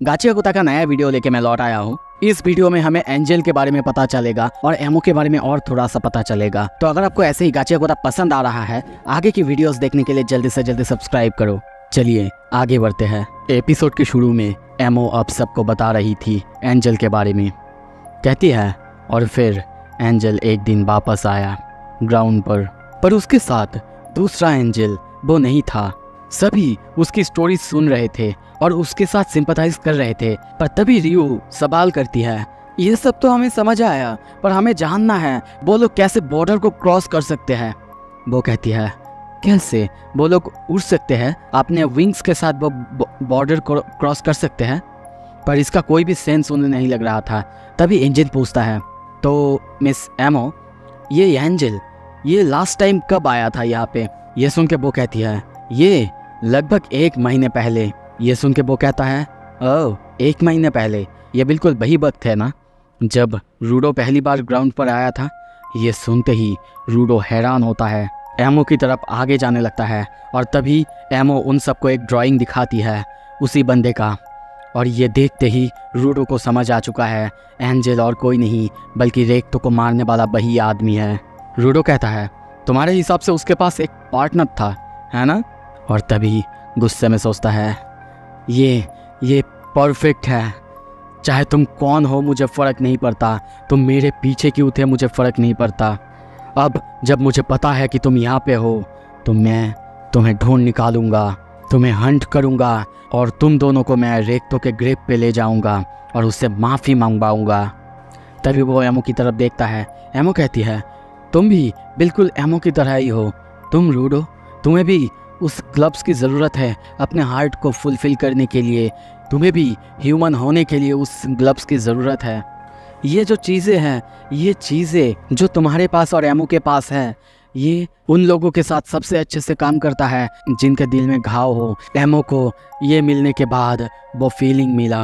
गाचियागुता का नया वीडियो लेके मैं लौट आया हूँ। इस वीडियो में हमें एंजल के बारे में पता चलेगा और एमो के बारे में और थोड़ा सा पता चलेगा। तो अगर आपको ऐसे ही गाचियागुता पसंद आ रहा है, आगे की वीडियोस देखने के लिए जल्दी से जल्दी सब्सक्राइब करो। चलिए आगे बढ़ते हैं। एपिसोड के शुरू में एमो अब सबको बता रही थी एंजल के बारे में। कहती है और फिर एंजल एक दिन वापस आया ग्राउंड पर उसके साथ दूसरा एंजल वो नहीं था। सभी उसकी स्टोरी सुन रहे थे और उसके साथ सिंपैथाइज कर रहे थे। पर तभी रियो सवाल करती है, ये सब तो हमें समझ आया, पर हमें जानना है वो लोग कैसे बॉर्डर को क्रॉस कर सकते हैं। वो कहती है, कैसे वो लोग उड़ सकते हैं, अपने विंग्स के साथ वो बॉर्डर को क्रॉस कर सकते हैं। पर इसका कोई भी सेंस उन्हें नहीं लग रहा था। तभी एंजल पूछता है, तो मिस एमो, ये एंजल ये लास्ट टाइम कब आया था यहाँ पे? ये सुन के वो कहती है, ये लगभग 1 महीने पहले। ये सुन के वो कहता है, ओह 1 महीने पहले, ये बिल्कुल वही वक्त है ना जब रूडो पहली बार ग्राउंड पर आया था। ये सुनते ही रूडो हैरान होता है, एमो की तरफ आगे जाने लगता है और तभी एमो उन सबको एक ड्राइंग दिखाती है उसी बंदे का। और ये देखते ही रूडो को समझ आ चुका है एंजल और कोई नहीं बल्कि रेक्तो को मारने वाला वही आदमी है। रूडो कहता है, तुम्हारे हिसाब से उसके पास एक पार्टनर था, है ना? और तभी गुस्से में सोचता है, ये परफेक्ट है। चाहे तुम कौन हो मुझे फ़र्क नहीं पड़ता, तुम मेरे पीछे क्यों थे मुझे फ़र्क नहीं पड़ता। अब जब मुझे पता है कि तुम यहाँ पे हो तो मैं तुम्हें ढूंढ निकालूंगा, तुम्हें हंट करूंगा और तुम दोनों को मैं रेक्तो के ग्रेव पे ले जाऊंगा और उससे माफ़ी मांगवाऊंगा। तभी वो एमो की तरफ देखता है। एमो कहती है, तुम भी बिल्कुल एमो की तरह ही हो। तुम रूडो, तुम्हें भी उस ग्लव्स की ज़रूरत है अपने हार्ट को फुलफ़िल करने के लिए। तुम्हें भी ह्यूमन होने के लिए उस ग्लव्स की ज़रूरत है। ये जो चीज़ें हैं, ये चीज़ें जो तुम्हारे पास और एमो के पास है, ये उन लोगों के साथ सबसे अच्छे से काम करता है जिनके दिल में घाव हो। एमो को ये मिलने के बाद वो फीलिंग मिला,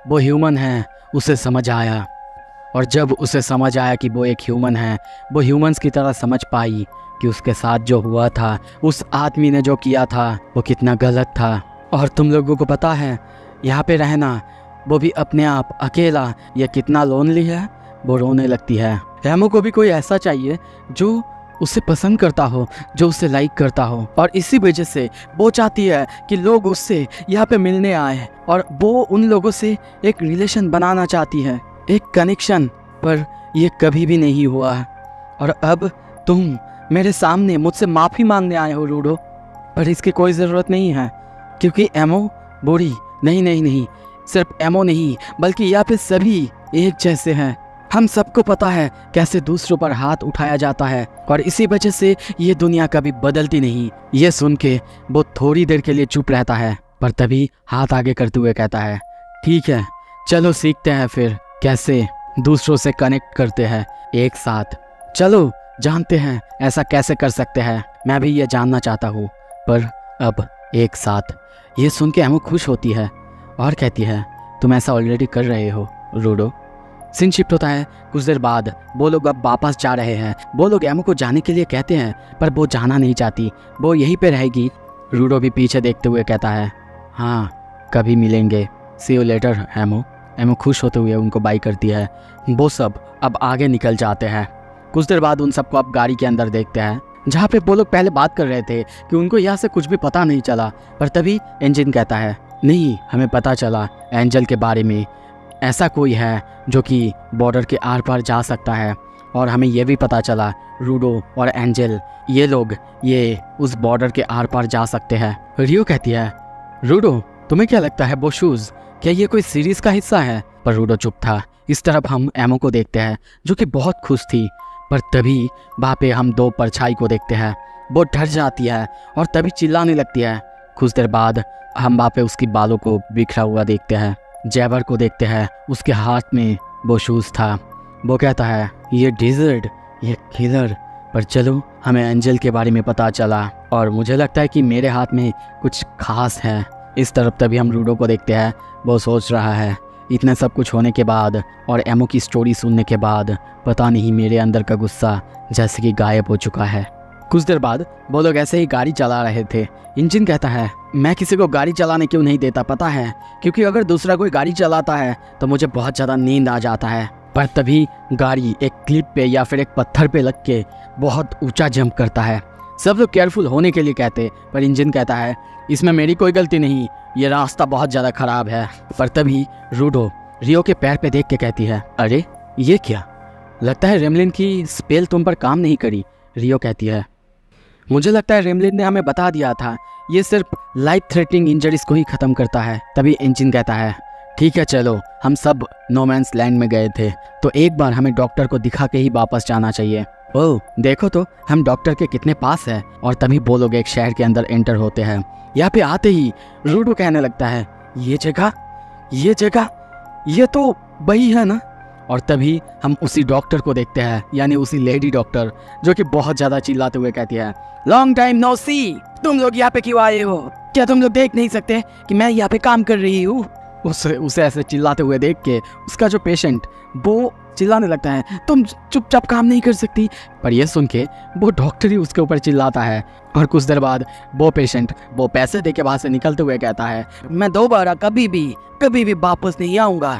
वो ह्यूमन है, उसे समझ आया। और जब उसे समझ आया कि वो एक ह्यूमन है, वो ह्यूमंस की तरह समझ पाई कि उसके साथ जो हुआ था, उस आदमी ने जो किया था, वो कितना गलत था। और तुम लोगों को पता है, यहाँ पे रहना, वो भी अपने आप अकेला, ये कितना लोनली है। वो रोने लगती है। एमो को भी कोई ऐसा चाहिए जो उसे पसंद करता हो, जो उसे लाइक करता हो। और इसी वजह से वो चाहती है कि लोग उससे यहाँ पे मिलने आए और वो उन लोगों से एक रिलेशन बनाना चाहती है, एक कनेक्शन। पर ये कभी भी नहीं हुआ। और अब तुम मेरे सामने मुझसे माफ़ी मांगने आए हो रूडो, पर इसकी कोई ज़रूरत नहीं है क्योंकि एमो बुरी नहीं, सिर्फ एमो नहीं बल्कि यहाँ पे सभी एक जैसे हैं। हम सबको पता है कैसे दूसरों पर हाथ उठाया जाता है और इसी वजह से ये दुनिया कभी बदलती नहीं। ये सुन के वो थोड़ी देर के लिए चुप रहता है, पर तभी हाथ आगे करते हुए कहता है, ठीक है, चलो सीखते हैं फिर कैसे दूसरों से कनेक्ट करते हैं एक साथ। चलो जानते हैं ऐसा कैसे कर सकते हैं। मैं भी ये जानना चाहता हूँ, पर अब एक साथ। ये सुन के एमो खुश होती है और कहती है, तुम ऐसा ऑलरेडी कर रहे हो रूडो। सीन शिफ्ट होता है। कुछ देर बाद वो लोग अब वापस जा रहे हैं। वो लोग एमो को जाने के लिए कहते हैं, पर वो जाना नहीं चाहती, वो यहीं पे रहेगी। रूडो भी पीछे देखते हुए कहता है, हाँ कभी मिलेंगे, सी यू लेटर एमो। एमो खुश होते हुए उनको बाय करती है। वो सब अब आगे निकल जाते हैं। कुछ देर बाद उन सबको अब गाड़ी के अंदर देखते हैं, जहाँ पे वो लोग पहले बात कर रहे थे कि उनको यहाँ से कुछ भी पता नहीं चला। पर तभी एंजल कहता है, नहीं, हमें पता चला एंजल के बारे में। ऐसा कोई है जो कि बॉर्डर के आर पार जा सकता है। और हमें यह भी पता चला रूडो और एंजल, ये लोग ये उस बॉर्डर के आर पार जा सकते हैं। रियो कहती है, रूडो तुम्हें क्या लगता है वो शूज़, क्या ये कोई सीरीज का हिस्सा है? पर रूडो चुप था। इस तरफ हम एमो को देखते हैं जो कि बहुत खुश थी। पर तभी वहाँ पे हम 2 परछाई को देखते हैं। वो डर जाती है और तभी चिल्लाने लगती है। कुछ देर बाद हम वहाँ पे उसकी बालों को बिखरा हुआ देखते हैं। जैवर को देखते हैं, उसके हाथ में वो शूज़ था। वो कहता है, ये डिजर्ट, ये किलर। पर चलो, हमें एंजल के बारे में पता चला और मुझे लगता है कि मेरे हाथ में कुछ खास है। इस तरफ तभी हम रूडो को देखते हैं। वो सोच रहा है, इतने सब कुछ होने के बाद और एमो की स्टोरी सुनने के बाद पता नहीं मेरे अंदर का गुस्सा जैसे कि गायब हो चुका है। कुछ देर बाद वो लोग ऐसे ही गाड़ी चला रहे थे। इंजन कहता है, मैं किसी को गाड़ी चलाने क्यों नहीं देता पता है, क्योंकि अगर दूसरा कोई गाड़ी चलाता है तो मुझे बहुत ज़्यादा नींद आ जाता है। पर तभी गाड़ी एक क्लिप पे या फिर एक पत्थर पे लग के बहुत ऊंचा जंप करता है। सब लोग केयरफुल होने के लिए कहते, पर इंजन कहता है, इसमें मेरी कोई गलती नहीं, ये रास्ता बहुत ज़्यादा खराब है। पर तभी रूडो रियो के पैर पे देख के कहती है, अरे ये क्या, लगता है रेमलिन की स्पेल तुम पर काम नहीं करी। रियो कहती है, मुझे लगता है रेमलिन ने हमें बता दिया था ये सिर्फ लाइफ थ्रेटनिंग इंजरीज को ही ख़त्म करता है। तभी इंजन कहता है, ठीक है चलो, हम सब नोमैंस लैंड में गए थे तो एक बार हमें डॉक्टर को दिखा के ही वापस जाना चाहिए। ओह देखो तो हम डॉक्टर के कितने पास है। और तभी वो लोग एक शहर के अंदर एंटर होते हैं। यहाँ पे आते ही रूडो कहने लगता है, ये जगह ये तो वही है ना। और तभी हम उसी डॉक्टर को देखते हैं, यानी उसी लेडी डॉक्टर, जो कि बहुत ज़्यादा चिल्लाते हुए कहती है, लॉन्ग टाइम नो सी, तुम लोग यहाँ पे क्यों आए हो? क्या तुम लोग देख नहीं सकते कि मैं यहाँ पे काम कर रही हूँ? उसे ऐसे चिल्लाते हुए देख के उसका जो पेशेंट वो चिल्लाने लगता है, तुम चुपचाप काम नहीं कर सकती। पर यह सुन के वो डॉक्टर ही उसके ऊपर चिल्लाता है। और कुछ देर बाद वो पेशेंट वो पैसे दे के वहाँ से निकलते हुए कहता है, मैं दोबारा कभी भी वापस नहीं आऊँगा।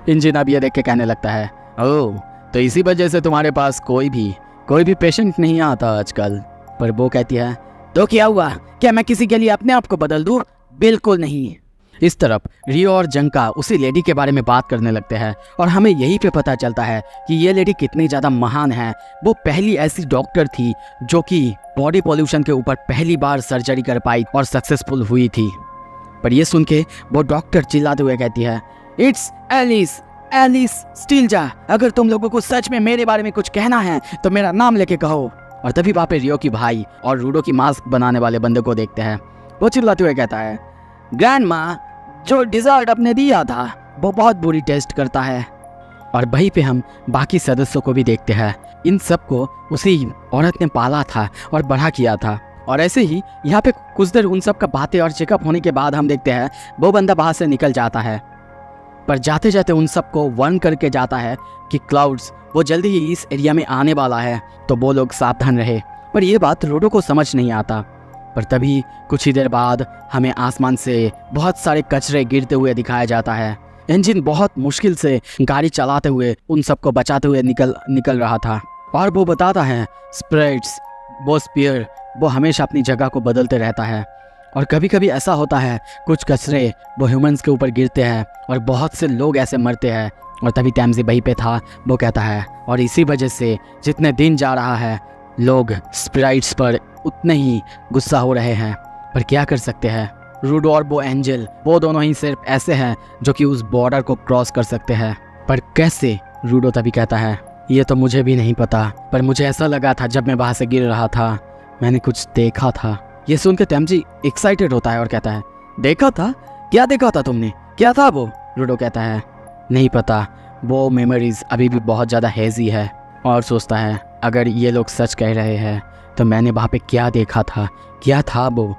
इंजन अब ये देख के कहने लगता है, ओह तो इसी वजह से तुम्हारे पास कोई भी पेशेंट नहीं आता आजकल। पर वो कहती है, तो क्या हुआ, क्या मैं किसी के लिए अपने आप को बदल दूँ? बिल्कुल नहीं। इस तरफ रियो और जंका उसी लेडी के बारे में बात करने लगते हैं और हमें यहीं पे पता चलता है कि ये लेडी कितनी ज़्यादा महान है। वो पहली ऐसी डॉक्टर थी जो कि बॉडी पॉल्यूशन के ऊपर पहली बार सर्जरी कर पाई और सक्सेसफुल हुई थी। पर ये सुन के वो डॉक्टर चिल्लाते हुए कहती है, इट्स एलिस स्टीलजा, अगर तुम लोगों को सच में मेरे बारे में कुछ कहना है तो मेरा नाम लेके कहो। और तभी वहाँ पे रियो की भाई और रूडो की मास्क बनाने वाले बंदे को देखते हैं। वो चिल्लाते हुए कहता है, ग्रैंड माँ, जो डिज़र्ट आपने दिया था वो बहुत बुरी टेस्ट करता है। और वहीं पे हम बाकी सदस्यों को भी देखते हैं। इन सबको उसी औरत ने पाला था और बड़ा किया था। और ऐसे ही यहाँ पे कुछ देर उन सब का बातें और चेकअप होने के बाद हम देखते हैं वो बंदा बाहर से निकल जाता है। पर जाते जाते उन सबको वार्न करके जाता है कि क्लाउड्स वो जल्दी ही इस एरिया में आने वाला है, तो वो लोग सावधान रहे। पर यह बात रूडो को समझ नहीं आता। पर तभी कुछ ही देर बाद हमें आसमान से बहुत सारे कचरे गिरते हुए दिखाया जाता है। इंजन बहुत मुश्किल से गाड़ी चलाते हुए उन सबको बचाते हुए निकल रहा था। और वो बताता है, स्प्रिट्स वो स्पीयर वो हमेशा अपनी जगह को बदलते रहता है और कभी कभी ऐसा होता है कुछ कचरे वो ह्यूमंस के ऊपर गिरते हैं और बहुत से लोग ऐसे मरते हैं। और तभी टैमजी वहीं पे था। वो कहता है, और इसी वजह से जितने दिन जा रहा है लोग स्प्राइट्स पर उतने ही गुस्सा हो रहे हैं। पर क्या कर सकते हैं, रूडो और वो एंजल वो दोनों ही सिर्फ ऐसे हैं जो कि उस बॉर्डर को क्रॉस कर सकते हैं। पर कैसे? रूडो तभी कहता है, ये तो मुझे भी नहीं पता, पर मुझे ऐसा लगा था जब मैं वहाँ से गिर रहा था मैंने कुछ देखा था। ये सुन के टैमजी एक्साइटेड होता है और कहता है, देखा था? क्या देखा था तुमने? क्या था वो? रूडो कहता है, नहीं पता, वो मेमोरीज अभी भी बहुत ज़्यादा हेजी है। और सोचता है अगर ये लोग सच कह रहे हैं तो मैंने वहाँ पे क्या देखा था, क्या था वो।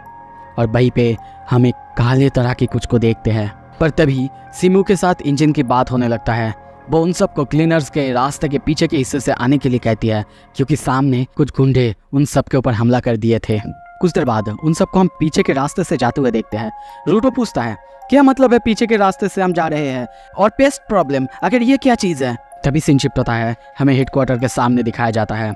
और वहीं पे हम एक काले तरह के कुछ को देखते हैं। पर तभी सिमू के साथ इंजन की बात होने लगता है। वो उन सबको क्लीनर्स के रास्ते के पीछे के हिस्से से आने के लिए कहती है क्योंकि सामने कुछ गुंडे उन सब के ऊपर हमला कर दिए थे। कुछ देर बाद उन सबको हम पीछे के रास्ते से जाते हुए देखते हैं। रूडो पूछता है, क्या मतलब है पीछे के रास्ते से हम जा रहे हैं, और पेस्ट प्रॉब्लम आखिर ये क्या चीज़ है? तभी सीन शिफ्ट होता है, हमें हेडक्वार्टर के सामने दिखाया जाता है।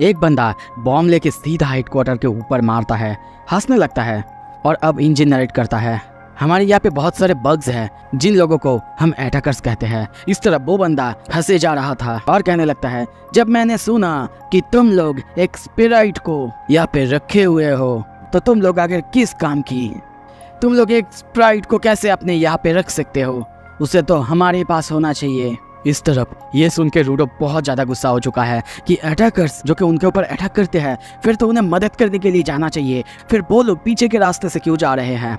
एक बंदा बॉम्ब लेके सीधा हेडक्वार्टर के ऊपर मारता है, हंसने लगता है। और अब इंजन नरेट करता है, हमारे यहाँ पे बहुत सारे बग्स हैं जिन लोगों को हम अटैकर्स कहते हैं। इस तरह वो बंदा हंसे जा रहा था और कहने लगता है, जब मैंने सुना कि तुम लोग एक स्पिराइट को यहाँ पे रखे हुए हो तो तुम लोग आखिर किस काम की? तुम लोग एक स्प्राइट को कैसे अपने यहाँ पे रख सकते हो? उसे तो हमारे पास होना चाहिए। इस तरफ ये सुन के रूडो बहुत ज़्यादा गुस्सा हो चुका है कि अटैकर्स जो कि उनके ऊपर अटैक करते हैं फिर तो उन्हें मदद करने के लिए जाना चाहिए, फिर वो लोग पीछे के रास्ते से क्यों जा रहे हैं?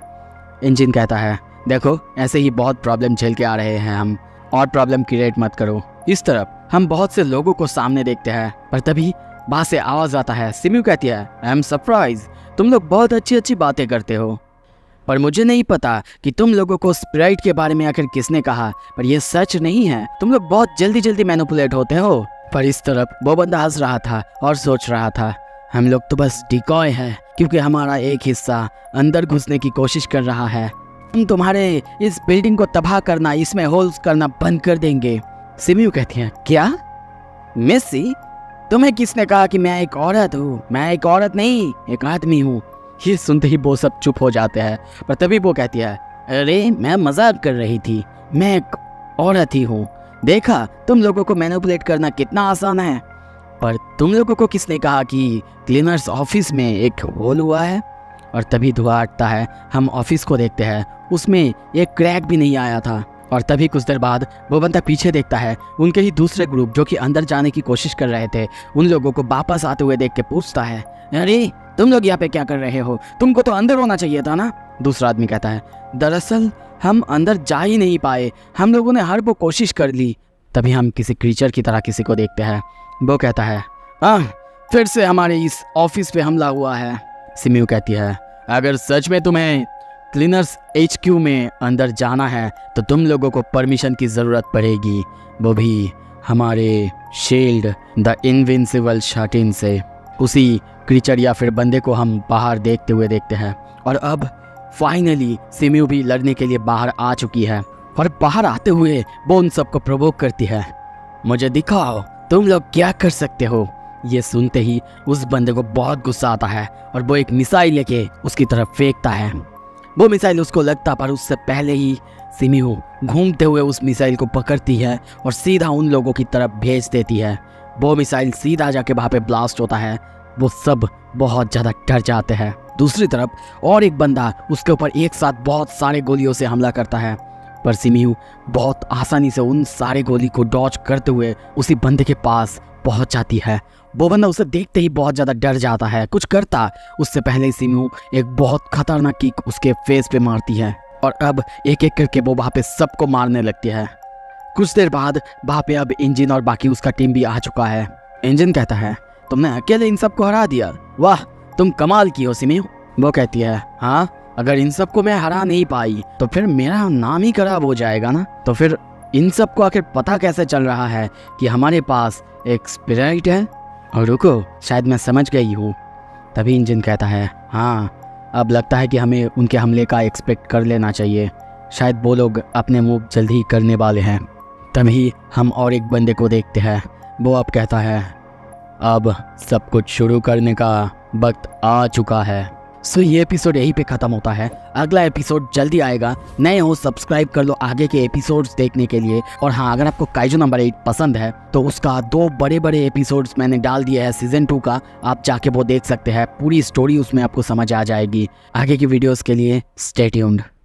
इंजन कहता है, देखो ऐसे ही बहुत प्रॉब्लम झेल के आ रहे हैं हम, और प्रॉब्लम क्रिएट मत करो। इस तरफ हम बहुत से लोगों को सामने देखते हैं। पर तभी वहाँ से आवाज़ आता है। सिमू कहती है, आई एम सरप्राइज, तुम लोग बहुत अच्छी अच्छी बातें करते हो, पर मुझे नहीं पता कि तुम लोगों को स्प्राइट के बारे में आखिर किसने कहा। पर यह सच नहीं है, तुम लोग बहुत जल्दी जल्दी मैनिपुलेट होते हो। पर इस तरफ वो बंदा हंस रहा था और सोच रहा था, हम लोग तो बस डिकॉय है, क्योंकि हमारा एक हिस्सा अंदर घुसने की कोशिश कर रहा है। हम तुम्हारे इस बिल्डिंग को तबाह करना, इसमें होल्स करना बंद कर देंगे। सिमियू कहती है, क्या मिस्सी, तुम्हें किसने कहा कि मैं एक औरत हूँ? मैं एक औरत नहीं, एक आदमी हूँ। ये सुनते ही वो सब चुप हो जाते हैं, पर तभी वो कहती है, अरे मैं मजाक कर रही थी, मैं एक औरत ही हूँ। देखा, तुम लोगों को मैनिपुलेट करना कितना आसान है। पर तुम लोगों को किसने कहा कि क्लीनर्स ऑफिस में एक होल हुआ है? और तभी धुआं हटता है। हम ऑफिस को देखते हैं, उसमें एक क्रैक भी नहीं आया था। और तभी कुछ देर बाद वो बंदा पीछे देखता है। उनके ही दूसरे ग्रुप जो कि अंदर जाने की कोशिश कर रहे थे, उन लोगों को वापस आते हुए देख के पूछता है, अरे तुम लोग यहाँ पे क्या कर रहे हो? तुमको तो अंदर होना चाहिए था ना। दूसरा आदमी कहता है, दरअसल हम अंदर जा ही नहीं पाए, हम लोगों ने हर वो कोशिश कर ली। तभी हम किसी क्रीचर की तरह किसी को देखते हैं। वो कहता है, फिर से हमारे इस ऑफिस पे हमला हुआ है। सिमियू कहती है, अगर सच में तुम्हें क्लीनर्स HQ में अंदर जाना है तो तुम लोगों को परमिशन की ज़रूरत पड़ेगी, वो भी हमारे शील्ड द इनविंसिबल शर्टिन से। उसी क्रीचर या फिर बंदे को हम बाहर देखते हुए देखते हैं। और अब फाइनली सिमियू भी लड़ने के लिए बाहर आ चुकी है। और बाहर आते हुए वो उन सबको प्रोवोक करती है, मुझे दिखाओ तुम लोग क्या कर सकते हो। ये सुनते ही उस बंदे को बहुत गुस्सा आता है और वो एक मिसाइल लेके उसकी तरफ फेंकता है। वो मिसाइल उसको लगता, पर उससे पहले ही सिमियू घूमते हुए उस मिसाइल को पकड़ती है और सीधा उन लोगों की तरफ भेज देती है। वो मिसाइल सीधा जाके वहाँ पे ब्लास्ट होता है। वो सब बहुत ज़्यादा डर जाते हैं। दूसरी तरफ और एक बंदा उसके ऊपर एक साथ बहुत सारे गोलियों से हमला करता है, पर सिमियू बहुत आसानी से उन सारे गोली को डॉज करते हुए उसी बंदे के पास पहुंच जाती है। वो बंदा उसे देखते ही बहुत ज़्यादा डर जाता है। कुछ करता उससे पहले ही सिमियू एक बहुत खतरनाक किक उसके फेस पे मारती है और अब एक एक करके वो वहाँ पे सबको मारने लगती है। कुछ देर बाद वहाँ पे अब इंजन और बाकी उसका टीम भी आ चुका है। इंजन कहता है, तुमने अकेले इन सबको हरा दिया, वाह तुम कमाल की हो सिमियू। वो कहती है, हाँ अगर इन सबको मैं हरा नहीं पाई तो फिर मेरा नाम ही खराब हो जाएगा ना। तो फिर इन सबको आखिर पता कैसे चल रहा है कि हमारे पास एक स्पिरिट है? और रुको, शायद मैं समझ गई हूँ। तभी इंजन कहता है, हाँ अब लगता है कि हमें उनके हमले का एक्सपेक्ट कर लेना चाहिए, शायद वो लोग अपने मूव जल्दी ही करने वाले हैं। तभी हम और एक बंदे को देखते हैं। वो अब कहता है, अब सब कुछ शुरू करने का वक्त आ चुका है। सो ये एपिसोड यहीं पे ख़त्म होता है। अगला एपिसोड जल्दी आएगा। नए हो सब्सक्राइब कर लो आगे के एपिसोड्स देखने के लिए। और हाँ, अगर आपको काइजू नंबर 8 पसंद है तो उसका 2 बड़े बड़े एपिसोड्स मैंने डाल दिया है सीजन 2 का, आप जाके वो देख सकते हैं। पूरी स्टोरी उसमें आपको समझ आ जाएगी। आगे की वीडियोस के लिए स्टे ट्यून्ड।